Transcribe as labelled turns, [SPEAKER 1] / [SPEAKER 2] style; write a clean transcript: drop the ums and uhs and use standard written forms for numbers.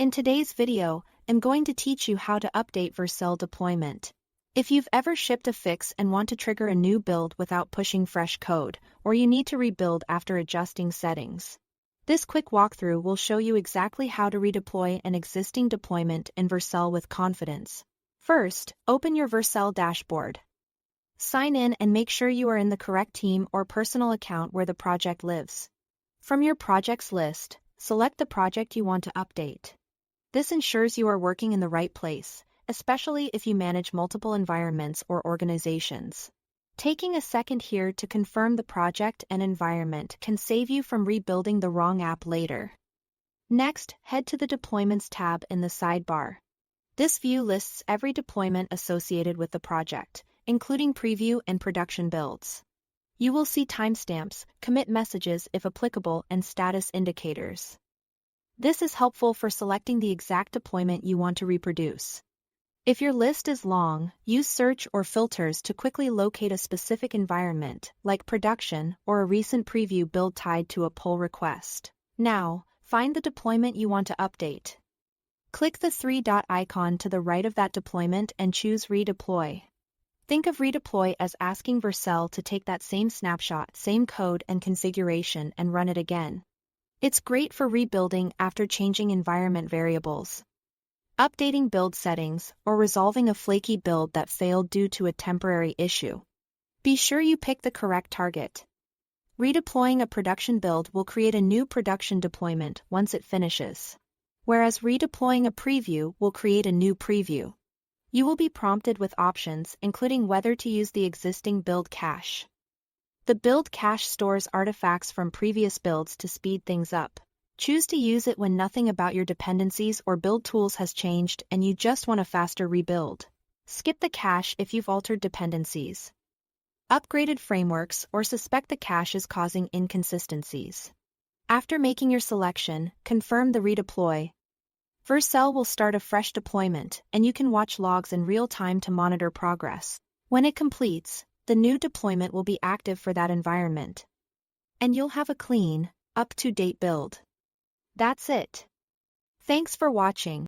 [SPEAKER 1] In today's video, I'm going to teach you how to update Vercel deployment. If you've ever shipped a fix and want to trigger a new build without pushing fresh code, or you need to rebuild after adjusting settings, this quick walkthrough will show you exactly how to redeploy an existing deployment in Vercel with confidence. First, open your Vercel dashboard. Sign in and make sure you are in the correct team or personal account where the project lives. From your projects list, select the project you want to update. This ensures you are working in the right place, especially if you manage multiple environments or organizations. Taking a second here to confirm the project and environment can save you from rebuilding the wrong app later. Next, head to the Deployments tab in the sidebar. This view lists every deployment associated with the project, including preview and production builds. You will see timestamps, commit messages if applicable, and status indicators. This is helpful for selecting the exact deployment you want to reproduce. If your list is long, use search or filters to quickly locate a specific environment, like production or a recent preview build tied to a pull request. Now, find the deployment you want to update. Click the three-dot icon to the right of that deployment and choose Redeploy. Think of redeploy as asking Vercel to take that same snapshot, same code and configuration and run it again. It's great for rebuilding after changing environment variables, updating build settings, or resolving a flaky build that failed due to a temporary issue. Be sure you pick the correct target. Redeploying a production build will create a new production deployment once it finishes, whereas redeploying a preview will create a new preview. You will be prompted with options including whether to use the existing build cache. The build cache stores artifacts from previous builds to speed things up. Choose to use it when nothing about your dependencies or build tools has changed and you just want a faster rebuild. Skip the cache if you've altered dependencies, upgraded frameworks, or suspect the cache is causing inconsistencies. After making your selection, confirm the redeploy. Vercel will start a fresh deployment, and you can watch logs in real time to monitor progress. When it completes, the new deployment will be active for that environment, and you'll have a clean, up-to-date build. That's it. Thanks for watching.